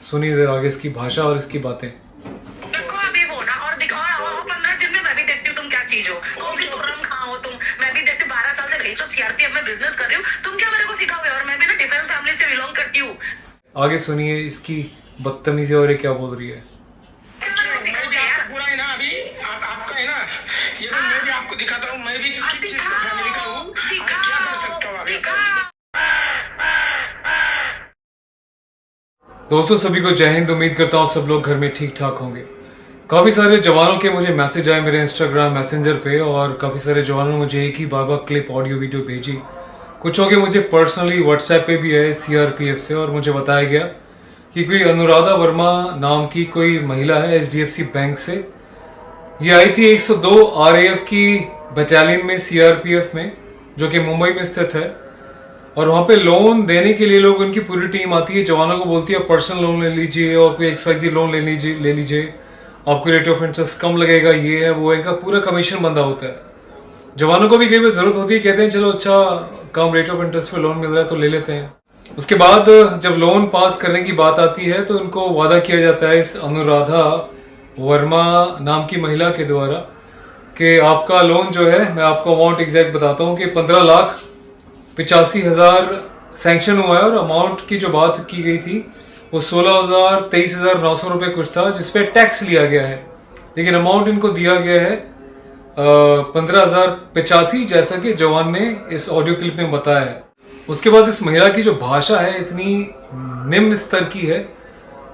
सुनिए जरा आगे इसकी भाषा और इसकी बातें। देखो अभी वो ना और दिखाओ 15 दिन में मैं भी देखती हूँ तुम क्या चीज हो, कौन सी तुर्रम खां हो तुम। मैं भी देखती हूँ 12 साल से भेजो सीआरपीएफ में बिजनेस कर रही हूँ, तुम क्या मेरे को सिखाओगे। और मैं भी ना डिफेंस फैमिली से बिलोंग करती हूँ। आगे सुनिए इसकी बदतमीजी और ये क्या बोल रही है। बुरा है ना अभी आपका है ना, ये तो मैं भी आपको दिखाता हूँ मैं भी किस चीज का फैमिली का हूँ, क्या कर सकता हूँ अभी। दोस्तों सभी को जय हिंद। उम्मीद करता हूँ सब लोग घर में ठीक ठाक होंगे। काफ़ी सारे जवानों के मुझे मैसेज आए मेरे इंस्टाग्राम मैसेंजर पे और काफ़ी सारे जवानों ने मुझे एक ही बार क्लिप ऑडियो वीडियो भेजी। कुछ हो के मुझे पर्सनली व्हाट्सएप पे भी आए सीआरपीएफ से और मुझे बताया गया कि कोई अनुराधा वर्मा नाम की कोई महिला है एचडीएफसी बैंक से। ये आई थी 102 आरएएफ की बटालियन में सीआरपीएफ में, जो कि मुंबई में स्थित है। और वहाँ पे लोन देने के लिए लोग उनकी पूरी टीम आती है, जवानों को बोलती है पर्सनल लोन ले लीजिए और कोई XYZ लोन ले लीजिए आपको रेट ऑफ इंटरेस्ट कम लगेगा, ये है वो है, इनका पूरा कमीशन बंधा होता है। जवानों को भी कई बार जरूरत होती है, कहते हैं चलो अच्छा कम रेट ऑफ इंटरेस्ट पे लोन मिल रहा है तो ले लेते हैं। उसके बाद जब लोन पास करने की बात आती है तो उनको वादा किया जाता है इस अनुराधा वर्मा नाम की महिला के द्वारा कि आपका लोन जो है, मैं आपको अमाउंट एग्जैक्ट बताता हूँ कि 15,85,000 सैंक्शन हुआ है और अमाउंट की जो बात की गई थी वो 23,900 रुपये कुछ था, जिसपे टैक्स लिया गया है। लेकिन अमाउंट इनको दिया गया है 15,085, जैसा कि जवान ने इस ऑडियो क्लिप में बताया है। उसके बाद इस महिला की जो भाषा है इतनी निम्न स्तर की है।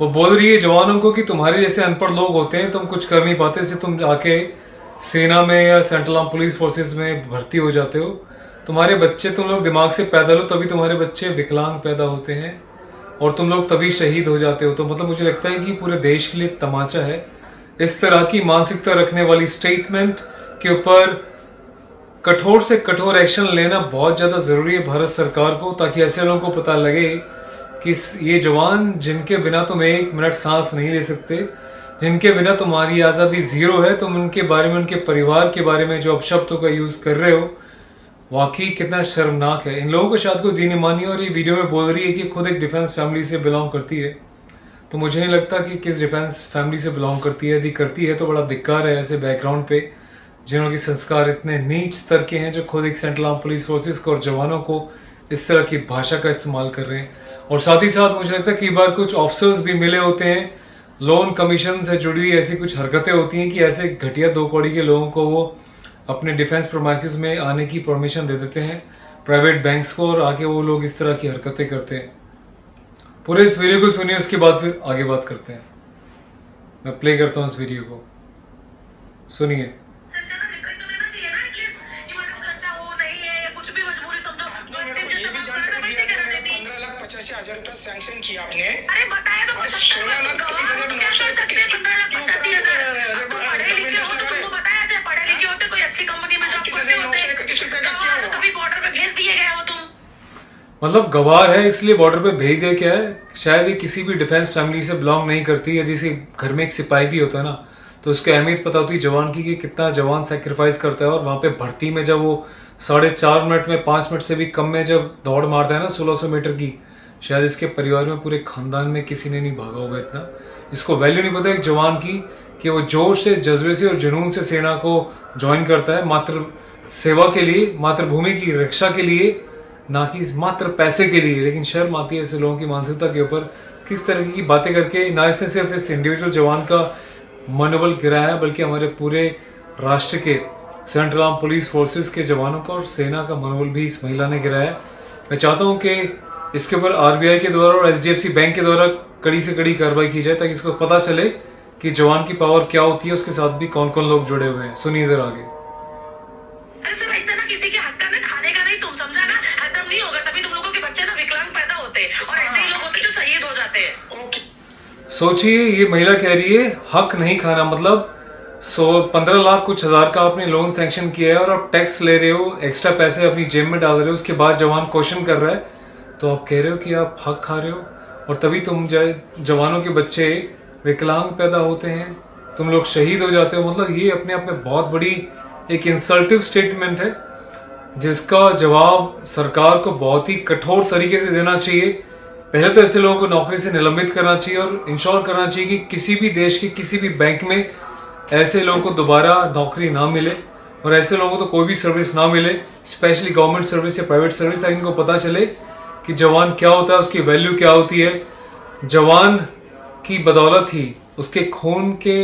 वो बोल रही है जवानों को कि तुम्हारे जैसे अनपढ़ लोग होते हैं, तुम कुछ कर नहीं पाते, इसलिए तुम आके सेना में या सेंट्रल आर्म पुलिस फोर्सेस में भर्ती हो जाते हो। तुम्हारे बच्चे, तुम लोग दिमाग से पैदा हो तभी तुम्हारे बच्चे विकलांग पैदा होते हैं और तुम लोग तभी शहीद हो जाते हो। तो मतलब मुझे लगता है कि पूरे देश के लिए तमाचा है। इस तरह की मानसिकता रखने वाली स्टेटमेंट के ऊपर कठोर से कठोर एक्शन लेना बहुत ज़्यादा ज़रूरी है भारत सरकार को, ताकि ऐसे लोगों को पता लगे कि ये जवान जिनके बिना तुम एक मिनट सांस नहीं ले सकते, जिनके बिना तुम्हारी आज़ादी जीरो है, तुम उनके बारे में, उनके परिवार के बारे में जो अपशब्दों का यूज़ कर रहे हो, वाकई कितना शर्मनाक है। इन लोगों को शायद कोई दीन ईमानी, और ये वीडियो में बोल रही है कि खुद एक डिफेंस फैमिली से बिलोंग करती है। तो मुझे नहीं लगता कि किस डिफेंस फैमिली से बिलोंग करती है। यदि करती है तो बड़ा धिक्कार है ऐसे बैकग्राउंड पे जिन्हों के संस्कार इतने नीच स्तर के हैं, जो खुद एक सेंट्रल आर्म पुलिस फोर्सेस को और जवानों को इस तरह की भाषा का इस्तेमाल कर रहे हैं। और साथ ही साथ मुझे लगता है कई बार कुछ ऑफिसर्स भी मिले होते हैं, लोन कमीशन से जुड़ी हुई ऐसी कुछ हरकतें होती हैं कि ऐसे घटिया दो कौड़ी के लोगों को वो अपने डिफेंस प्रोमाइसिस में आने की परमिशन दे देते हैं प्राइवेट बैंक्स को, और आके वो लोग इस तरह की हरकतें करते हैं। पूरे इस वीडियो को सुनिए, उसके बाद फिर आगे बात करते हैं। मैं प्ले करता हूँ इस वीडियो को, सुनिए। सैंक्शन किया आपने, अरे बताया तो 16,50,000 बताया जाए, पढ़े लिखे होते, कोई अच्छी कंपनी में जॉब करते होते, तभी बॉर्डर पे भेज दिए गए हो तुम। मतलब गवार है इसलिए बॉर्डर पे भेज दे क्या है। शायद ये किसी भी डिफेंस फैमिली से बिलोंग नहीं करती। यदि इसी घर में एक सिपाही भी होता है ना, तो उसकी अहमियत पता होती है जवान की, कि कितना जवान सेक्रीफाइस करता है। और वहां पे भर्ती में जब वो 4.5 मिनट में, 5 मिनट से भी कम में जब दौड़ मारता है ना 1600 मीटर की, शायद इसके परिवार में, पूरे खानदान में किसी ने नहीं भागा होगा इतना। इसको वैल्यू नहीं पता एक जवान की, कि वो जोश से, जज्बे से और जुनून से सेना को ज्वाइन करता है, मात्र सेवा के लिए, मातृभूमि की रक्षा के लिए, ना कि मात्र पैसे के लिए। लेकिन शर्म आती है ऐसे लोगों की मानसिकता के ऊपर, किस तरह की बातें करके ना इसने सिर्फ इस इंडिविजुअल जवान का मनोबल गिराया है, बल्कि हमारे पूरे राष्ट्र के सेंट्रल आर्म पुलिस फोर्सेस के जवानों का और सेना का मनोबल भी इस महिला ने गिराया है। मैं चाहता हूं कि इसके ऊपर आरबीआई के द्वारा और एचडीएफसी बैंक के द्वारा कड़ी से कड़ी कार्रवाई की जाए, ताकि इसको पता चले कि जवान की पावर क्या होती है, उसके साथ भी कौन कौन लोग जुड़े हुए हैं। सुनिए जरा आगे। किसी के हक का ना खाने का नहीं, तुम समझा ना, खत्म नहीं होगा, तभी तुम लोगों के बच्चे ना विकलांग पैदा होते और ऐसे ही लोग होते जो शहीद हो जाते हैं। सोचिए, ये महिला कह रही है हक नहीं खाना, मतलब 15 लाख कुछ हजार का आपने लोन सैंक्शन किया है और आप टैक्स ले रहे हो, एक्स्ट्रा पैसे अपनी जेब में डाल रहे हो। उसके बाद जवान क्वेश्चन कर रहा है तो आप कह रहे हो कि आप हक खा रहे हो, और तभी तुम जवानों के बच्चे विकलांग पैदा होते हैं, तुम लोग शहीद हो जाते हो। मतलब ये अपने आप में बहुत बड़ी एक इंसल्टिव स्टेटमेंट है, जिसका जवाब सरकार को बहुत ही कठोर तरीके से देना चाहिए। पहले तो ऐसे लोगों को नौकरी से निलंबित करना चाहिए और इंश्योर करना चाहिए कि किसी भी देश के किसी भी बैंक में ऐसे लोगों को दोबारा नौकरी ना मिले और ऐसे लोगों को तो कोई भी सर्विस ना मिले, स्पेशली गवर्नमेंट सर्विस या प्राइवेट सर्विस, ताकि इनको पता चले कि जवान क्या होता है, उसकी वैल्यू क्या होती है। जवान की बदौलत ही, उसके खून के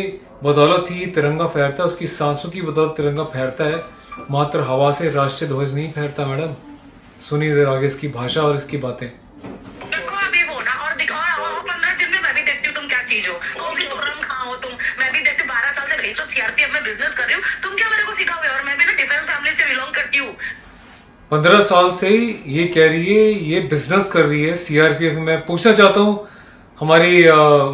बदौलत ही तिरंगा फहरता है, उसकी सांसों की बदौलत तिरंगा फहरता है, मात्र हवा से राष्ट्रीय ध्वज नहीं फहरता। मैडम सुनिए जरा आगे इसकी भाषा और इसकी बातें। देखो अभी वो ना और दिखाओ 15 दिन में मैं भी देखती हूँ तुम क्या चीज हो, कौन सी तुर्रम खां हो तुम। मैं भी देखती हूँ 12 साल से भेजो सीआरपीएफ में बिजनेस कर रही हूँ, तुम क्या मेरे को सिखाओगे। और मैं भी ना डिफेंस फैमिली से बिलोंग करती हूँ। 15 साल से ये कह रही है, ये बिजनेस कर रही है सीआरपीएफ में। मैं पूछना चाहता हूँ हमारी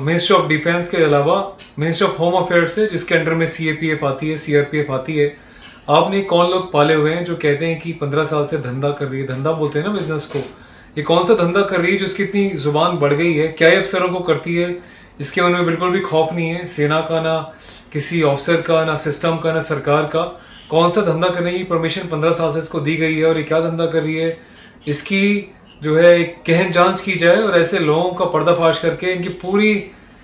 मिनिस्ट्री ऑफ डिफेंस के अलावा मिनिस्ट्री ऑफ होम अफेयर्स है, जिसके अंडर में सीएपीएफ आती है, सीआरपीएफ आती है, आपने कौन लोग पाले हुए हैं जो कहते हैं कि 15 साल से धंधा कर रही है। धंधा बोलते हैं ना बिजनेस को। ये कौन सा धंधा कर रही है जो इसकी इतनी जुबान बढ़ गई है? क्या ये अफसरों को करती है? इसके उनमें बिल्कुल भी खौफ नहीं है, सेना का, ना किसी ऑफिसर का, ना सिस्टम का, ना सरकार का। कौन सा धंधा करने की परमिशन 15 साल से इसको दी गई है और ये क्या धंधा कर रही है? इसकी जो है एक गहन जांच की जाए और ऐसे लोगों का पर्दाफाश करके इनकी पूरी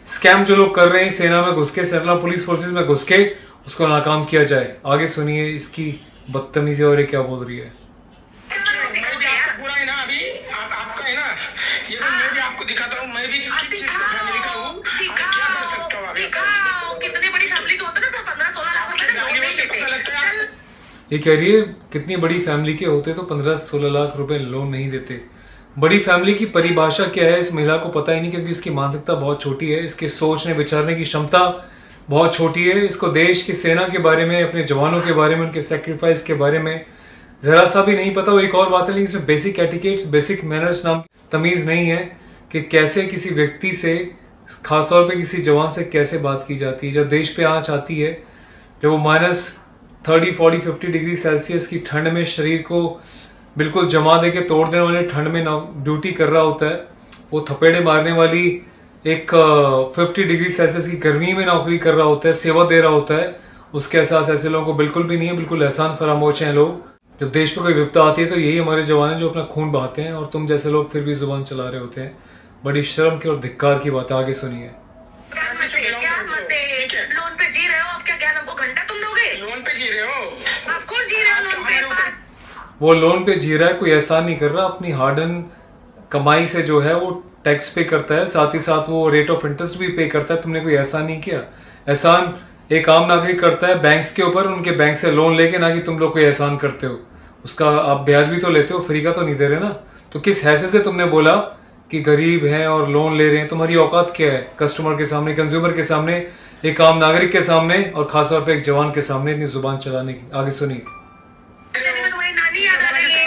स्कैम जो लोग कर रहे हैं सेना में घुस के, सेंट्रल पुलिस फोर्सेस में घुस के, उसको नाकाम किया जाए। आगे सुनिए इसकी बदतमीजी और ये क्या बोल रही है। मैं भी आपका पूरा है ना अभी आपका है ना, ये भी मैं भी आपको दिखाता हूँ, मैं भी किस चीज का फैमिली का हूँ, क्या कर सकता हूँ अभी। कितनी बड़ी फैमिली के होते ना सर, 15-16 लाख रुपए गालियों से पता लगता है। ये कह रही है कितनी बड़ी फैमिली के होते तो 15-16 लाख रुपए लोन नहीं देते। बड़ी फैमिली की परिभाषा क्या है इस महिला को पता ही नहीं, क्योंकि इसकी मानसिकता बहुत छोटी है, इसके सोचने विचारने की क्षमता बहुत छोटी है। इसको देश की सेना के बारे में, अपने जवानों के बारे में, उनके सेक्रीफाइस के बारे में जरा सा भी नहीं पता। वो एक और बात है, लेकिन इसमें बेसिक एटिकेट्स, बेसिक मैनर्स नाम तमीज नहीं है कि कैसे किसी व्यक्ति से, खासतौर पे किसी जवान से कैसे बात की जाती है। जब देश पे आंच आती है, जब वो -30, 40, 50 डिग्री सेल्सियस की ठंड में शरीर को बिल्कुल जमा दे के तोड़ देने वाली ठंड में ड्यूटी कर रहा होता है, वो थपेड़े मारने वाली एक 50 डिग्री सेल्सियस की गर्मी में नौकरी कर रहा होता है, सेवा दे रहा होता है, उसके एहसास ऐसे लोगों को बिल्कुल भी नहीं है। बिल्कुल एहसान फरामोश हैं लोग। जब देश पे कोई विपदा आती है तो यही हमारे जवान हैं जो अपना खून बहाते हैं, और तुम जैसे लोग फिर भी जुबान चला रहे होते हैं। बड़ी शर्म की और धिक्कार की बात है। आगे सुनिए। क्या मत लोन पे जी रहे हो आप, क्या ज्ञान वो घंटा तुम दोगे? लोन पे जी रहे हो? ऑफकोर्स जी रहे हो लोन पे। वो लोन पे जी रहा है, कोई एहसान नहीं कर रहा, अपनी हार्ड अर्न कमाई से जो है वो टैक्स पे करता है, साथ ही साथ वो रेट ऑफ इंटरेस्ट भी पे करता है। तुमने कोई एहसान नहीं किया। एहसान एक आम नागरिक करता है बैंक्स के ऊपर, उनके बैंक से लोन लेके, ना कि तुम लोग कोई एहसान करते हो। उसका आप ब्याज भी तो लेते हो, फ्री का तो नहीं दे रहे ना। तो किस हैसियत से तुमने बोला कि गरीब हैं और लोन ले रहे हैं? तुम्हारी औकात क्या है कस्टमर के सामने, कंज्यूमर के सामने, एक आम नागरिक के सामने, और खासतौर पर एक जवान के सामने इतनी जुबान चलाने की? आगे सुनिए। तुम्हारी नानी याद आ रही है।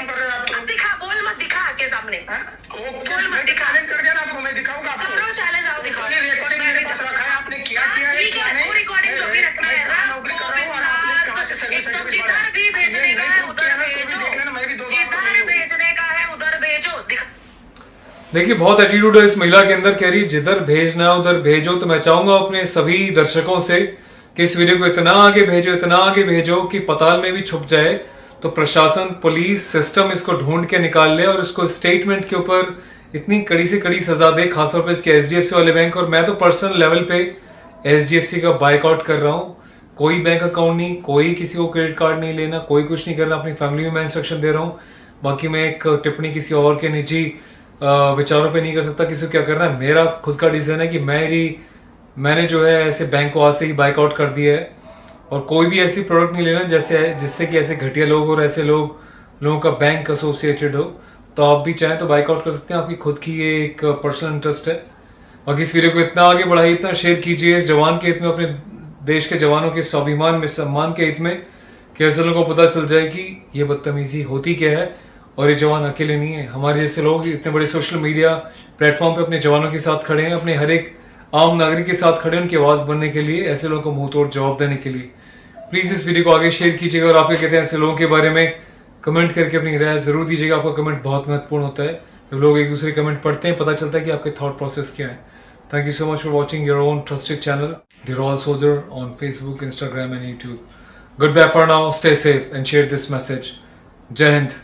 दिखा, बोल मत, दिखा आके सामने। बोल मत, चैलेंज कर दिया ना आपको, मैं दिखाऊंगा आपको। करो चैलेंज, आओ दिखाओ। रिकॉर्डिंग मेरे पास रखा है, आपने क्या किया है क्या नहीं। रिकॉर्डिंग जो भी रखना है ना, नौकरी कर रहा हूँ और आपने कहाँ से सर्विस एकदम जिधर भी भेजने का है उधर भेजो, मैं भी 2 जिधर भेजने का है उधर भेजो। देखिए बहुत एटीट्यूड है इस महिला के अंदर। कह रही जिधर भेजना है उधर भेजो। तो मैं चाहूंगा अपने सभी दर्शकों से कि इस वीडियो को इतना आगे भेजो, इतना आगे भेजो कि पताल में भी छुप जाए, तो प्रशासन, पुलिस, सिस्टम इसको ढूंढ के निकाल ले और इसको स्टेटमेंट के ऊपर इतनी कड़ी से कड़ी सजा दे, खासतौर पर इसके एचडीएफसी वाले बैंक। और मैं तो पर्सनल लेवल पे एचडीएफसी का बाइकआउट कर रहा हूँ। कोई बैंक अकाउंट नहीं, कोई किसी को क्रेडिट कार्ड नहीं लेना, कोई कुछ नहीं करना। अपनी फैमिली में मैं इंस्ट्रक्शन दे रहा हूँ। बाकी मैं एक टिप्पणी किसी और के निजी विचारों पे नहीं कर सकता, किसी को क्या करना है। मेरा खुद का डिसीजन है कि मैंने जो है ऐसे बैंक को आज से ही बाइकआउट कर दिया है, और कोई भी ऐसी प्रोडक्ट नहीं लेना जिससे कि ऐसे घटिया लोग और ऐसे लोगों का बैंक एसोसिएटेड हो। तो आप भी चाहें तो बाइकआउट कर सकते हैं, आपकी खुद की ये एक पर्सनल इंटरेस्ट है। बाकी इस वीडियो को इतना आगे बढ़ाइए, इतना शेयर कीजिए इस जवान के हित में, अपने देश के जवानों के स्वाभिमान में, सम्मान के हित में, कि ऐसे लोगों को पता चल जाए कि ये बदतमीजी होती क्या है। और ये जवान अकेले नहीं है, हमारे जैसे लोग इतने बड़े सोशल मीडिया प्लेटफॉर्म पे अपने जवानों के साथ खड़े हैं, अपने हर एक आम नागरिक के साथ खड़े हैं, उनकी आवाज बनने के लिए, ऐसे लोगों को मुंह तोड़ जवाब देने के लिए। प्लीज इस वीडियो को आगे शेयर कीजिएगा, और आप क्या कहते हैं ऐसे लोगों के बारे में कमेंट करके अपनी राय जरूर दीजिएगा। आपका कमेंट बहुत महत्वपूर्ण होता है। जब लोग एक दूसरे कमेंट पढ़ते हैं पता चलता है कि आपके थॉट प्रोसेस क्या है। Thank you so much for watching your own trusted channel the royal soldier on Facebook, Instagram and YouTube. Goodbye for now, stay safe and share this message. Jai Hind.